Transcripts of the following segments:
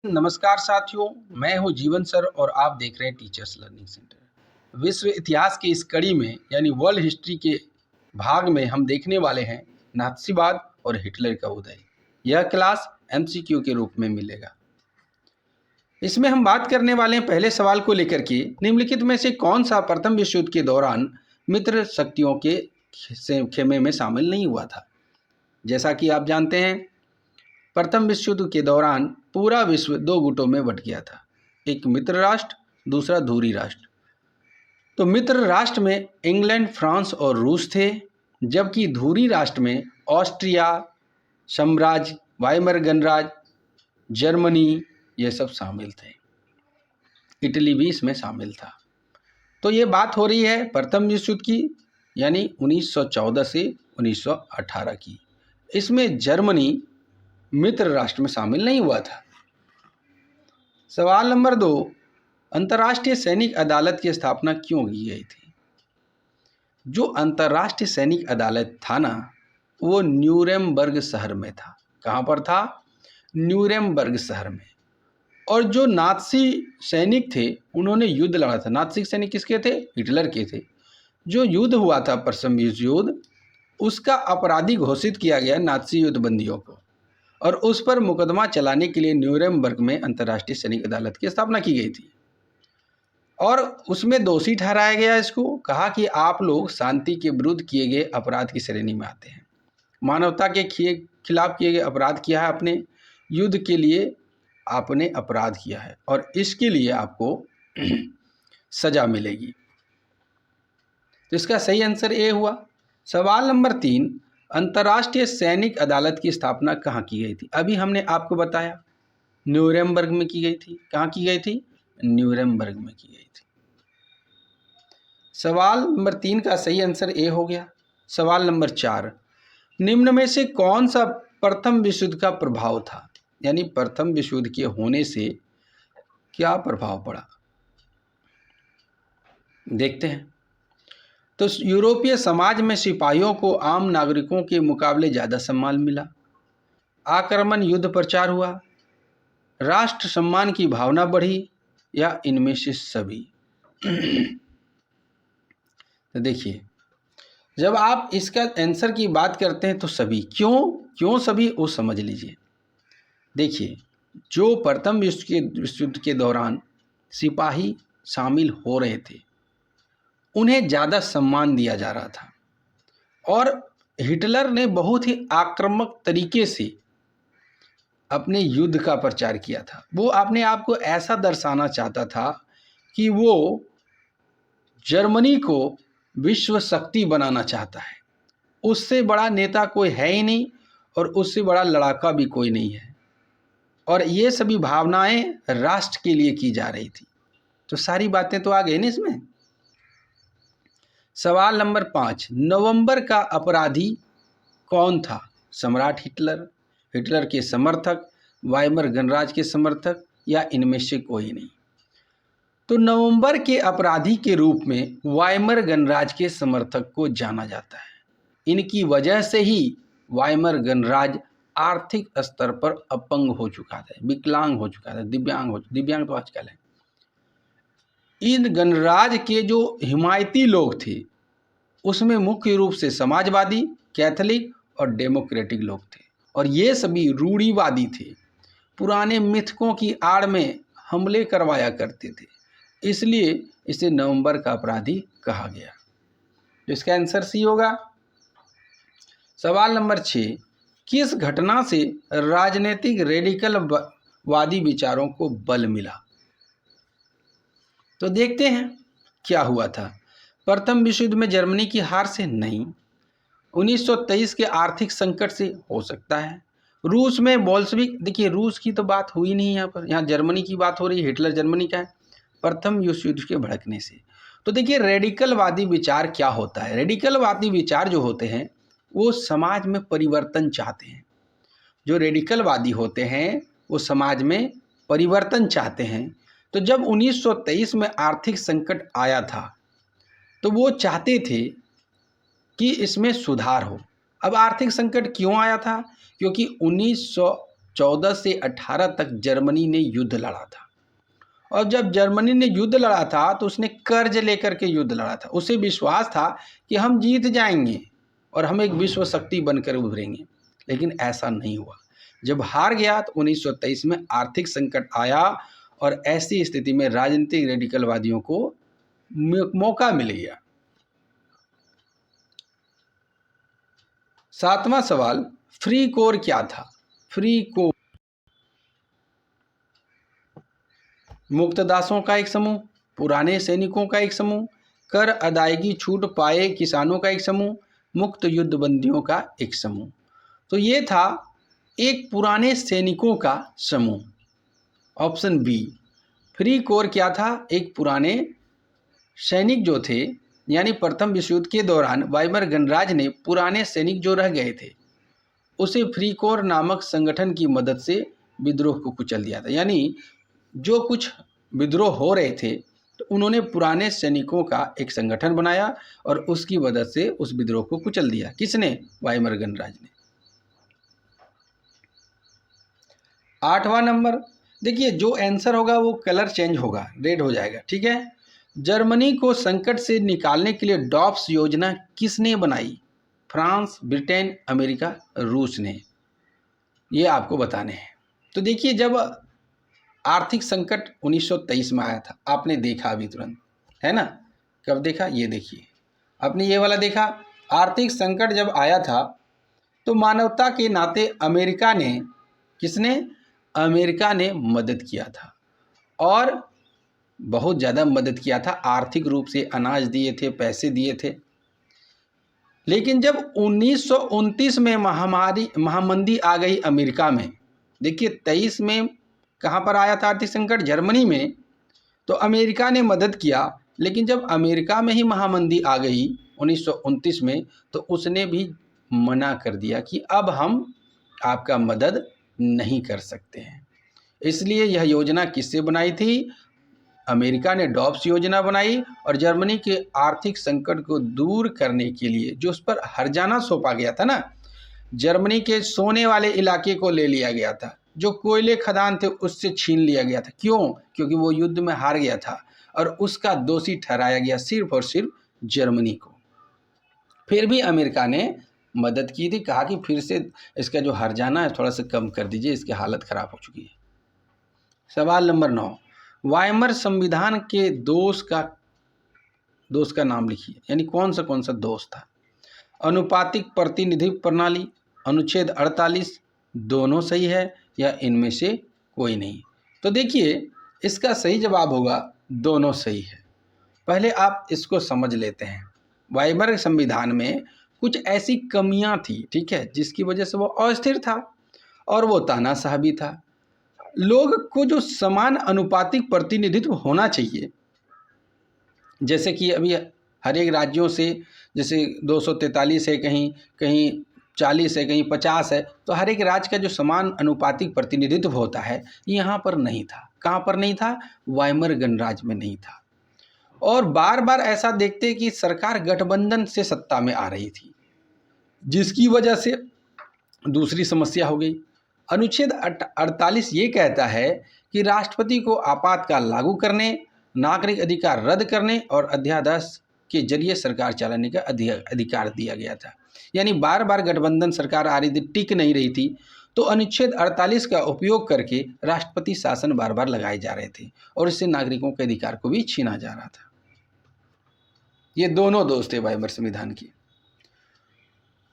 नमस्कार साथियों, मैं हूं जीवन सर और आप देख रहे हैं टीचर्स लर्निंग सेंटर। विश्व इतिहास की इस कड़ी में यानी वर्ल्ड हिस्ट्री के भाग में हम देखने वाले हैं नात्सीवाद और हिटलर का उदय। यह क्लास एमसीक्यू के रूप में मिलेगा। इसमें हम बात करने वाले हैं पहले सवाल को लेकर के, निम्नलिखित में से कौन सा प्रथम विश्व युद्ध के दौरान मित्र शक्तियों के खेमे में शामिल नहीं हुआ था। जैसा कि आप जानते हैं, प्रथम विश्व युद्ध के दौरान पूरा विश्व दो गुटों में बंट गया था, एक मित्र राष्ट्र, दूसरा धुरी राष्ट्र। तो मित्र राष्ट्र में इंग्लैंड, फ्रांस और रूस थे, जबकि धुरी राष्ट्र में ऑस्ट्रिया साम्राज्य, वाइमर गणराज्य, जर्मनी ये सब शामिल थे। इटली भी इसमें शामिल था। तो ये बात हो रही है प्रथम विश्व युद्ध की, यानी 1914 से 1918 की। इसमें जर्मनी मित्र राष्ट्र में शामिल नहीं हुआ था। सवाल नंबर 2, अंतर्राष्ट्रीय सैनिक अदालत की स्थापना क्यों की गई थी। जो अंतर्राष्ट्रीय सैनिक अदालत था ना, वो न्यूरेमबर्ग शहर में था। कहाँ पर था? न्यूरेमबर्ग शहर में। और जो नात्सी सैनिक थे उन्होंने युद्ध लड़ा था। नात्सी सैनिक किसके थे? हिटलर के थे। जो युद्ध हुआ था प्रथम विश्व युद्ध, उसका अपराधी घोषित किया गया नात्सी युद्धबंदियों को, और उस पर मुकदमा चलाने के लिए न्यूरेमबर्ग में अंतर्राष्ट्रीय सैनिक अदालत की स्थापना की गई थी। और उसमें दोषी ठहराया गया इसको, कहा कि आप लोग शांति के विरुद्ध किए गए अपराध की श्रेणी में आते हैं, मानवता के खिलाफ किए गए अपराध किया है आपने, युद्ध के लिए आपने अपराध किया है और इसके लिए आपको सजा मिलेगी। तो इसका सही आंसर ए हुआ। सवाल नंबर 3, अंतर्राष्ट्रीय सैनिक अदालत की स्थापना कहाँ की गई थी। अभी हमने आपको बताया न्यूरेमबर्ग में की गई थी। कहाँ की गई थी? न्यूरेमबर्ग में की गई थी। सवाल नंबर 3 का सही आंसर ए हो गया। सवाल नंबर 4, निम्न में से कौन सा प्रथम विश्व युद्ध का प्रभाव था, यानी प्रथम विश्व युद्ध के होने से क्या प्रभाव पड़ा, देखते हैं। तो यूरोपीय समाज में सिपाहियों को आम नागरिकों के मुकाबले ज़्यादा सम्मान मिला, आक्रमण युद्ध प्रचार हुआ, राष्ट्र सम्मान की भावना बढ़ी, या इनमें से सभी। तो देखिए, जब आप इसका आंसर की बात करते हैं तो सभी। क्यों सभी, वो समझ लीजिए। देखिए, जो प्रथम विश्व युद्ध के दौरान सिपाही शामिल हो रहे थे उन्हें ज़्यादा सम्मान दिया जा रहा था, और हिटलर ने बहुत ही आक्रामक तरीके से अपने युद्ध का प्रचार किया था। वो अपने आप को ऐसा दर्शाना चाहता था कि वो जर्मनी को विश्व शक्ति बनाना चाहता है। उससे बड़ा नेता कोई है ही नहीं और उससे बड़ा लड़ाका भी कोई नहीं है, और ये सभी भावनाएं राष्ट्र के लिए की जा रही थी। तो सारी बातें तो आ गई ना इसमें। सवाल नंबर 5, नवंबर का अपराधी कौन था? सम्राट हिटलर, हिटलर के समर्थक, वाइमर गणराज्य के समर्थक, या इनमें से कोई नहीं। तो नवंबर के अपराधी के रूप में वाइमर गणराज्य के समर्थक को जाना जाता है। इनकी वजह से ही वाइमर गणराज्य आर्थिक स्तर पर अपंग हो चुका था, विकलांग हो चुका था, दिव्यांग तो आजकल है। इन गणराज्य के जो हिमायती लोग थे उसमें मुख्य रूप से समाजवादी, कैथोलिक और डेमोक्रेटिक लोग थे, और ये सभी रूढ़िवादी थे, पुराने मिथकों की आड़ में हमले करवाया करते थे, इसलिए इसे नवंबर का अपराधी कहा गया। तो इसका आंसर सी होगा। सवाल नंबर 6, किस घटना से राजनीतिक रेडिकल वादी विचारों को बल मिला? तो देखते हैं क्या हुआ था। प्रथम विश्व युद्ध में जर्मनी की हार से नहीं, 1923 के आर्थिक संकट से हो सकता है, रूस में बोल्शेविक, देखिए रूस की तो बात हुई नहीं यहाँ पर, यहाँ जर्मनी की बात हो रही है, हिटलर जर्मनी का है, प्रथम विश्व युद्ध के भड़कने से। तो देखिए, रेडिकलवादी विचार क्या होता है? रेडिकलवादी विचार जो होते हैं वो समाज में परिवर्तन चाहते हैं। जो रेडिकलवादी होते हैं वो समाज में परिवर्तन चाहते हैं। तो जब 1923 में आर्थिक संकट आया था तो वो चाहते थे कि इसमें सुधार हो। अब आर्थिक संकट क्यों आया था? क्योंकि 14 से 18 तक जर्मनी ने युद्ध लड़ा था। और जब जर्मनी ने युद्ध लड़ा था तो उसने कर्ज लेकर के युद्ध लड़ा था। उसे विश्वास था कि हम जीत जाएंगे और हम एक विश्व शक्ति बनकर उभरेंगे, लेकिन ऐसा नहीं हुआ। जब हार गया तो 1923 में आर्थिक संकट आया और ऐसी स्थिति में राजनीतिक रेडिकलवादियों को मौका मिल गया। 7वां सवाल, फ्री कोर क्या था? फ्री कोर मुक्तदासों का एक समूह, पुराने सैनिकों का एक समूह, कर अदायगी छूट पाए किसानों का एक समूह, मुक्त युद्धबंदियों का एक समूह। तो ये था एक पुराने सैनिकों का समूह। ऑप्शन बी, फ्री कोर क्या था? एक पुराने सैनिक जो थे, यानी प्रथम विश्व युद्ध के दौरान वाइमर गणराज्य ने पुराने सैनिक जो रह गए थे उसे फ्री कोर नामक संगठन की मदद से विद्रोह को कुचल दिया था। यानी जो कुछ विद्रोह हो रहे थे तो उन्होंने पुराने सैनिकों का एक संगठन बनाया और उसकी मदद से उस विद्रोह को कुचल दिया। किसने? वाइमर गणराज्य ने। 8वां नंबर, देखिए जो आंसर होगा वो कलर चेंज होगा, रेड हो जाएगा, ठीक है। जर्मनी को संकट से निकालने के लिए डॉप्स योजना किसने बनाई? फ्रांस, ब्रिटेन, अमेरिका, रूस ने। ये आपको बताने हैं। तो देखिए जब आर्थिक संकट 1923 में आया था, आपने देखा अभी तुरंत, है ना? कब देखा? ये देखिए, आपने ये वाला देखा। आर्थिक संकट जब आया था तो मानवता के नाते अमेरिका ने, किसने? अमेरिका ने मदद किया था और बहुत ज़्यादा मदद किया था। आर्थिक रूप से अनाज दिए थे, पैसे दिए थे। लेकिन जब 1929 में महामंदी आ गई अमेरिका में, देखिए 23 में कहाँ पर आया था आर्थिक संकट? जर्मनी में। तो अमेरिका ने मदद किया, लेकिन जब अमेरिका में ही महामंदी आ गई 1929 में तो उसने भी मना कर दिया कि अब हम आपका मदद नहीं कर सकते हैं। इसलिए यह योजना किससे बनाई थी? अमेरिका ने डॉप्स योजना बनाई और जर्मनी के आर्थिक संकट को दूर करने के लिए जो उस पर हर्जाना सौंपा गया था ना, जर्मनी के सोने वाले इलाके को ले लिया गया था, जो कोयले खदान थे उससे छीन लिया गया था। क्यों? क्योंकि वो युद्ध में हार गया था और उसका दोषी ठहराया गया सिर्फ और सिर्फ जर्मनी को। फिर भी अमेरिका ने मदद की थी, कहा कि फिर से इसका जो हर्जाना है थोड़ा सा कम कर दीजिए, इसकी हालत खराब हो चुकी है। सवाल नंबर 9, वाइमर संविधान के दोष का नाम लिखिए, यानी कौन सा दोष था? अनुपातिक प्रतिनिधित्व प्रणाली, अनुच्छेद 48, दोनों सही है या इनमें से कोई नहीं? तो देखिए इसका सही जवाब होगा दोनों सही है। पहले आप इसको समझ लेते हैं। वाइमर संविधान में कुछ ऐसी कमियां थी, ठीक है, जिसकी वजह से वो अस्थिर था और वो तानाशाह भी था। लोग को जो समान अनुपातिक प्रतिनिधित्व होना चाहिए, जैसे कि अभी हर एक राज्यों से जैसे 243 है, कहीं कहीं 40 है, कहीं 50 है, तो हर एक राज्य का जो समान अनुपातिक प्रतिनिधित्व होता है यहाँ पर नहीं था। कहाँ पर नहीं था? वाइमर गणराज्य में नहीं था। और बार बार ऐसा देखते कि सरकार गठबंधन से सत्ता में आ रही थी, जिसकी वजह से दूसरी समस्या हो गई। अनुच्छेद 48 ये कहता है कि राष्ट्रपति को आपातकाल लागू करने, नागरिक अधिकार रद्द करने और अध्यादेश के जरिए सरकार चलाने का अधिकार दिया गया था। यानी बार बार गठबंधन सरकार आ रही थी, टिक नहीं रही थी, तो अनुच्छेद 48 का उपयोग करके राष्ट्रपति शासन बार बार लगाए जा रहे थे और इससे नागरिकों के अधिकार को भी छीना जा रहा था। ये दोनों दोष थे वाइमर संविधान की।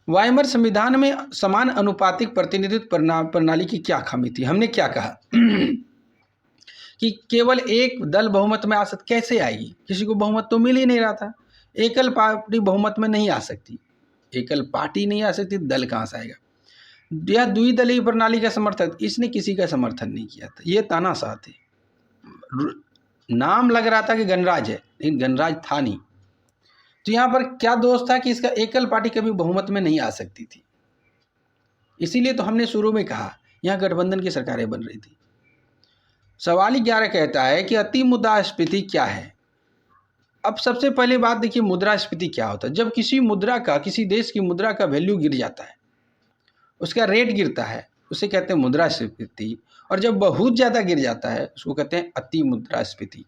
वाइमर संविधान में समान अनुपातिक प्रतिनिधित्व प्रणाली की क्या खामी थी? हमने क्या कहा कि केवल एक दल बहुमत में आ सकती, कैसे आएगी? किसी को बहुमत तो मिल ही नहीं रहा था। एकल पार्टी बहुमत में नहीं आ सकती, एकल पार्टी नहीं आ सकती, दल कहाँ से आएगा? यह द्विदलीय प्रणाली का समर्थक, इसने किसी का समर्थन नहीं किया था। ये तानाशाह थे। नाम लग रहा था कि गणराज्य है, लेकिन गणराज्य था नहीं। तो यहाँ पर क्या दोष था कि इसका एकल पार्टी कभी बहुमत में नहीं आ सकती थी। इसीलिए तो हमने शुरू में कहा यहाँ गठबंधन की सरकारें बन रही थी। सवाल 11 कहता है कि अति मुद्रास्फीति क्या है? अब सबसे पहले बात देखिए, मुद्रास्फीति क्या होता है? जब किसी मुद्रा का, किसी देश की मुद्रा का वैल्यू गिर जाता है, उसका रेट गिरता है, उसे कहते हैं मुद्रास्फीति। और जब बहुत ज़्यादा गिर जाता है उसको कहते हैं अति मुद्रास्फीति।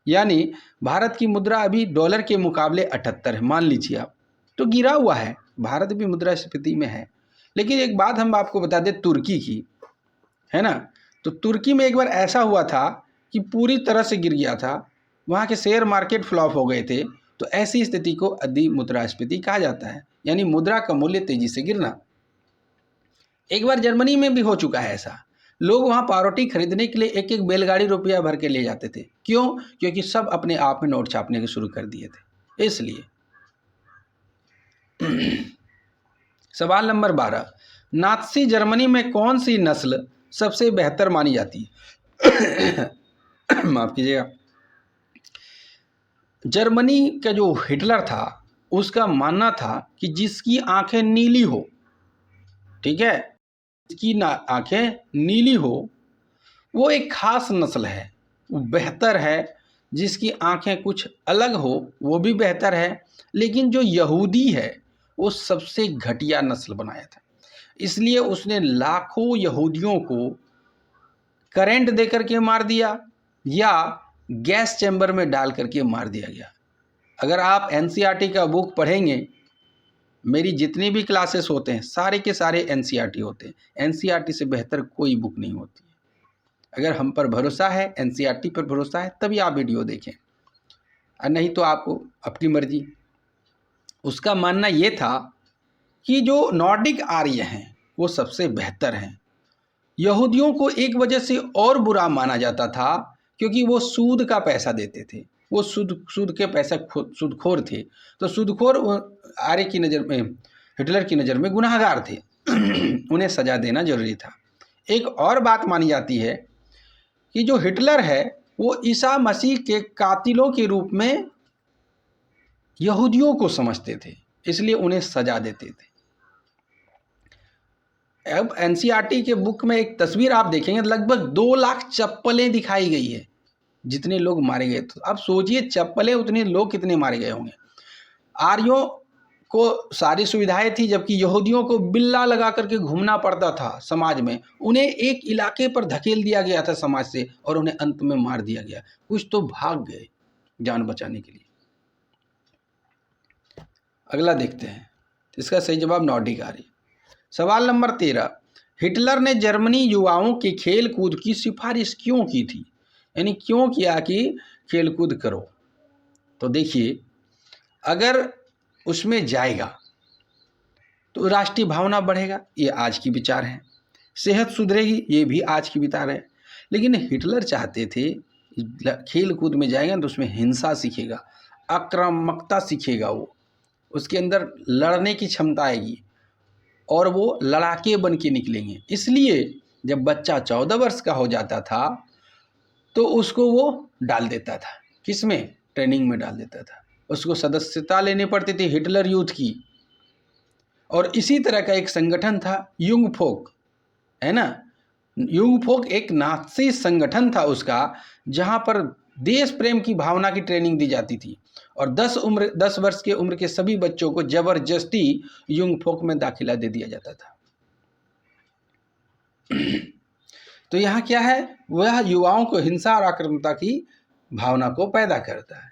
यानी भारत की मुद्रा अभी डॉलर के मुकाबले 78 है, मान लीजिए आप, तो गिरा हुआ है, भारत भी मुद्रास्फीति में है। लेकिन एक बात हम आपको बता दें तुर्की की, है ना, तो तुर्की में एक बार ऐसा हुआ था कि पूरी तरह से गिर गया था, वहाँ के शेयर मार्केट फ्लॉप हो गए थे। तो ऐसी स्थिति को अति मुद्रास्फीति कहा जाता है, यानी मुद्रा का मूल्य तेजी से गिरना। एक बार जर्मनी में भी हो चुका है ऐसा, लोग वहाँ पावरोटी खरीदने के लिए एक एक बैलगाड़ी रुपया भर के ले जाते थे। क्यों? क्योंकि सब अपने आप में नोट छापने के शुरू कर दिए थे, इसलिए। सवाल नंबर 12, नात्सी जर्मनी में कौन सी नस्ल सबसे बेहतर मानी जाती है? माफ कीजिएगा। जर्मनी का जो हिटलर था उसका मानना था कि जिसकी आंखें नीली हो, ठीक है, जिसकी आंखें नीली हो वो एक खास नस्ल है, वो बेहतर है। जिसकी आंखें कुछ अलग हो वो भी बेहतर है। लेकिन जो यहूदी है वो सबसे घटिया नस्ल बनाया था, इसलिए उसने लाखों यहूदियों को करंट दे करके मार दिया या गैस चैम्बर में डाल करके मार दिया गया। अगर आप एनसीईआरटी का बुक पढ़ेंगे, मेरी जितनी भी क्लासेस होते हैं सारे के सारे एनसीईआरटी होते हैं, एनसीईआरटी से बेहतर कोई बुक नहीं होती है। अगर हम पर भरोसा है, एनसीईआरटी पर भरोसा है, तभी आप वीडियो देखें, और नहीं तो आपको अपनी मर्जी। उसका मानना ये था कि जो नॉर्डिक आर्य हैं वो सबसे बेहतर हैं। यहूदियों को एक वजह से और बुरा माना जाता था क्योंकि वो सूद का पैसा देते थे, वो सूद के पैसा सूदखोर थे। तो सूदखोर आर्य की नज़र में, हिटलर की नज़र में गुनाहगार थे। उन्हें सजा देना जरूरी था। एक और बात मानी जाती है कि जो हिटलर है वो ईसा मसीह के कातिलों के रूप में यहूदियों को समझते थे, इसलिए उन्हें सजा देते थे। अब एनसीईआरटी के बुक में एक तस्वीर आप देखेंगे, लगभग 2 लाख चप्पलें दिखाई गई है, जितने लोग मारे गए। तो अब सोचिए चप्पलें, उतने लोग कितने मारे गए होंगे। आर्यों को सारी सुविधाएं थी, जबकि यहूदियों को बिल्ला लगा करके घूमना पड़ता था समाज में। उन्हें एक इलाके पर धकेल दिया गया था समाज से और उन्हें अंत में मार दिया गया। कुछ तो भाग गए जान बचाने के लिए। अगला देखते हैं, इसका सही जवाब नॉर्डिक आर्य। सवाल नंबर 13, हिटलर ने जर्मनी युवाओं के खेल कूद की सिफारिश क्यों की थी? यानी क्यों किया कि खेल कूद करो? तो देखिए, अगर उसमें जाएगा तो राष्ट्रीय भावना बढ़ेगा, ये आज की विचार है। सेहत सुधरेगी, ये भी आज की विचार है। लेकिन हिटलर चाहते थे खेल कूद में जाएगा तो उसमें हिंसा सीखेगा, आक्रामकता सीखेगा, वो उसके अंदर लड़ने की क्षमता आएगी और वो लड़ाके बन के निकलेंगे। इसलिए जब बच्चा 14 वर्ष का हो जाता था तो उसको वो डाल देता था, किसमें? ट्रेनिंग में डाल देता था। उसको सदस्यता लेनी पड़ती थी हिटलर यूथ की। और इसी तरह का एक संगठन था युंग फोक, है ना। युंग फोक एक नात्सी संगठन था उसका, जहां पर देश प्रेम की भावना की ट्रेनिंग दी जाती थी और 10 वर्ष के उम्र के सभी बच्चों को जबरदस्ती युंग फोक में दाखिला दे दिया जाता था। तो यहाँ क्या है, वह युवाओं को हिंसा और आक्रामकता की भावना को पैदा करता है।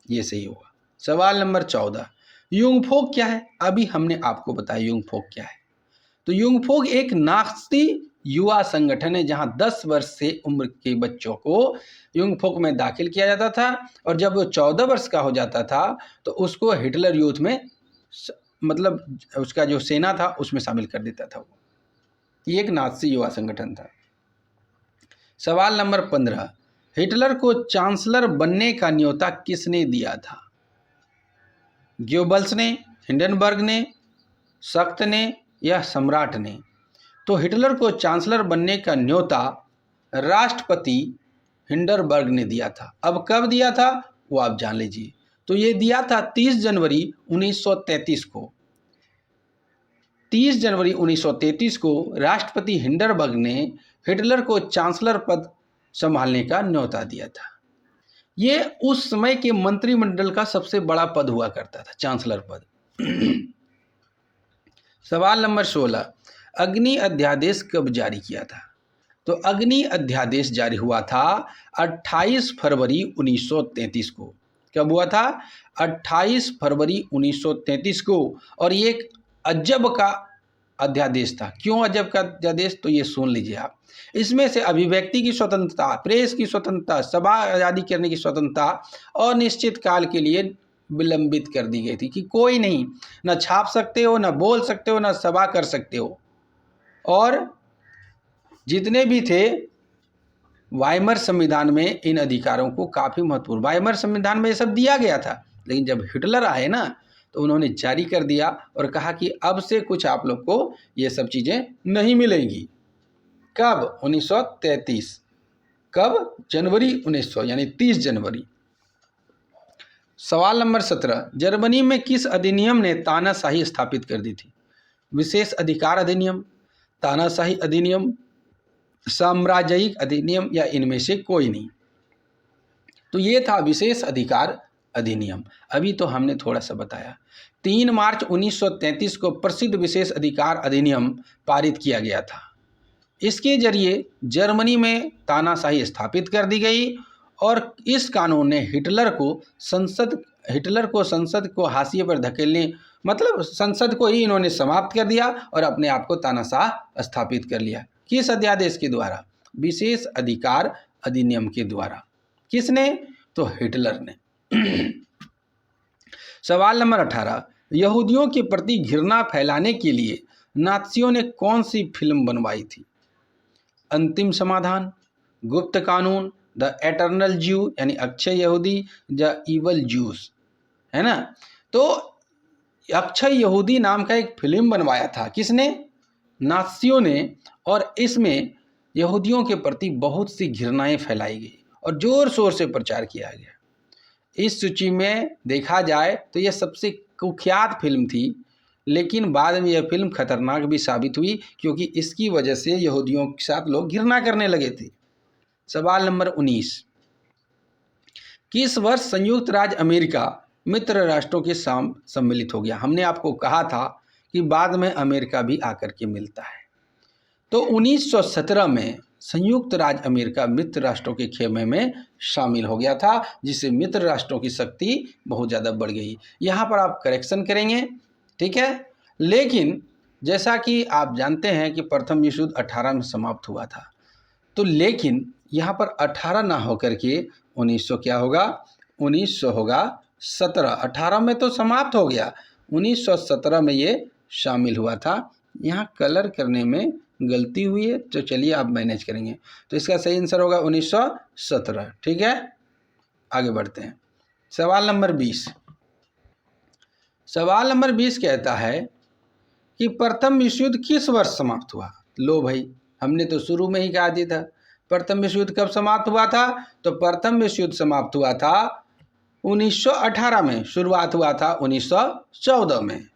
ये सही होगा। सवाल नंबर 14, युंग फोक क्या है? अभी हमने आपको बताया युंग फोक क्या है। तो युंग फोक एक नात्सी युवा संगठन है जहां 10 वर्ष से उम्र के बच्चों को युंग फोक में दाखिल किया जाता था और जब वो 14 वर्ष का हो जाता था तो उसको हिटलर यूथ में, मतलब उसका जो सेना था उसमें शामिल कर देता था। वो ये एक नात्सी युवा संगठन था। सवाल नंबर 15, हिटलर को चांसलर बनने का न्योता किसने दिया था? गोबल्स ने, हिंडनबर्ग ने, सख्त ने या सम्राट ने? तो हिटलर को चांसलर बनने का न्योता राष्ट्रपति हिंडनबर्ग ने दिया था। अब कब दिया था वो आप जान लीजिए। तो ये दिया था 30 जनवरी 1933 को। 30 जनवरी 1933 को राष्ट्रपति हिंडनबर्ग ने हिटलर को चांसलर पद संभालने का न्योता दिया था। ये उस समय के मंत्रिमंडल का सबसे बड़ा पद हुआ करता था, चांसलर पद। सवाल नंबर 16, अग्नि अध्यादेश कब जारी किया था? तो अग्नि अध्यादेश जारी हुआ था 28 फरवरी 1933 को। कब हुआ था? 28 फरवरी 1933 को। और ये एक अजब का अध्यादेश था। क्यों अजब का अध्यादेश? तो ये सुन लीजिए आप। इसमें से अभिव्यक्ति की स्वतंत्रता, प्रेस की स्वतंत्रता, सभा आज़ादी करने की स्वतंत्रता और निश्चित काल के लिए विलंबित कर दी गई थी कि कोई नहीं, न छाप सकते हो, न बोल सकते हो, न सभा कर सकते हो। और जितने भी थे वाइमर संविधान में इन अधिकारों को काफ़ी महत्वपूर्ण, वाइमर संविधान में ये सब दिया गया था, लेकिन जब हिटलर आए ना तो उन्होंने जारी कर दिया और कहा कि अब से कुछ आप लोग को ये सब चीज़ें नहीं मिलेंगी। कब? 1933। कब? जनवरी 1900 यानी 30 जनवरी। सवाल नंबर 17, जर्मनी में किस अधिनियम ने तानाशाही स्थापित कर दी थी? विशेष अधिकार अधिनियम, तानाशाही अधिनियम, साम्राज्यिक अधिनियम या इनमें से कोई नहीं? तो ये था विशेष अधिकार अधिनियम। अभी तो हमने थोड़ा सा बताया। 3 मार्च 1933 को प्रसिद्ध विशेष अधिकार अधिनियम पारित किया गया था। इसके जरिए जर्मनी में तानाशाही स्थापित कर दी गई और इस कानून ने हिटलर को संसद को हाशिए पर धकेलने, मतलब संसद को ही इन्होंने समाप्त कर दिया और अपने आप को तानाशाह स्थापित कर लिया। किस अध्यादेश के द्वारा? विशेष अधिकार अधिनियम के द्वारा। किसने? तो हिटलर ने। सवाल नंबर 18, यहूदियों के प्रति घृणा फैलाने के लिए नात्सियों ने कौन सी फिल्म बनवाई थी? अंतिम समाधान, गुप्त कानून, द एटर्नल ज्यू यानी अक्षय यहूदी, द इवल जूस, है ना? तो अक्षय यहूदी नाम का एक फिल्म बनवाया था। किसने? नात्सियों ने। और इसमें यहूदियों के प्रति बहुत सी घृणाएं फैलाई गई और जोर शोर से प्रचार किया गया। इस सूची में देखा जाए तो यह सबसे कुख्यात फिल्म थी, लेकिन बाद में यह फिल्म खतरनाक भी साबित हुई क्योंकि इसकी वजह से यहूदियों के साथ लोग घृणा करने लगे थे। सवाल नंबर 19, किस वर्ष संयुक्त राज्य अमेरिका मित्र राष्ट्रों के साथ सम्मिलित हो गया? हमने आपको कहा था कि बाद में अमेरिका भी आकर के मिलता है। तो 1917 में संयुक्त राज्य अमेरिका मित्र राष्ट्रों के खेमे में शामिल हो गया था, जिससे मित्र राष्ट्रों की शक्ति बहुत ज़्यादा बढ़ गई। यहाँ पर आप करेक्शन करेंगे, ठीक है? लेकिन जैसा कि आप जानते हैं कि प्रथम विश्व युद्ध 18 में समाप्त हुआ था, तो लेकिन यहाँ पर 18 ना होकर के 1900 क्या होगा? 1900 होगा 17। 18 में तो समाप्त हो गया, 1917 में ये शामिल हुआ था। यहाँ कलर करने में गलती हुई है, तो चलिए आप मैनेज करेंगे। तो इसका सही आंसर होगा 1917। ठीक है, आगे बढ़ते हैं। सवाल नंबर 20। सवाल नंबर 20 कहता है कि प्रथम विश्व युद्ध किस वर्ष समाप्त हुआ? लो भाई, हमने तो शुरू में ही कहा दिया था प्रथम विश्व युद्ध कब समाप्त हुआ था। तो प्रथम विश्व युद्ध समाप्त हुआ था 1918 में, शुरुआत हुआ था 1914 में।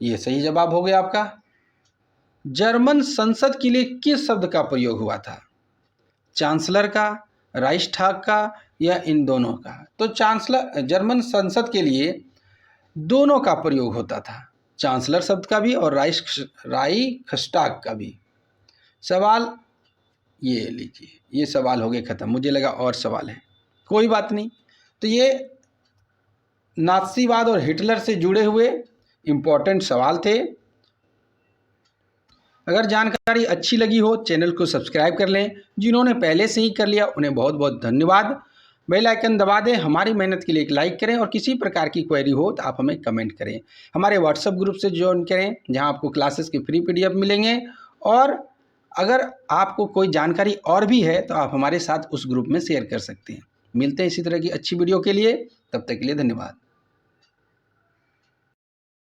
ये सही जवाब हो गया आपका। जर्मन संसद के लिए किस शब्द का प्रयोग हुआ था? चांसलर का, राइक्सटाग का या इन दोनों का? तो जर्मन संसद के लिए दोनों का प्रयोग होता था, चांसलर शब्द का भी और राइक्सटाग का भी। सवाल ये लीजिए, ये सवाल हो गए खत्म। मुझे लगा और सवाल है, कोई बात नहीं। तो ये नाज़ीवाद और हिटलर से जुड़े हुए इम्पोर्टेंट सवाल थे। अगर जानकारी अच्छी लगी हो चैनल को सब्सक्राइब कर लें। जिन्होंने पहले से ही कर लिया उन्हें बहुत बहुत धन्यवाद। बेल आइकन दबा दें। हमारी मेहनत के लिए एक लाइक करें और किसी प्रकार की क्वेरी हो तो आप हमें कमेंट करें। हमारे व्हाट्सएप ग्रुप से ज्वाइन करें जहां आपको क्लासेस के फ्री PDF मिलेंगे। और अगर आपको कोई जानकारी और भी है तो आप हमारे साथ उस ग्रुप में शेयर कर सकते हैं। मिलते हैं इसी तरह की अच्छी वीडियो के लिए, तब तक के लिए धन्यवाद।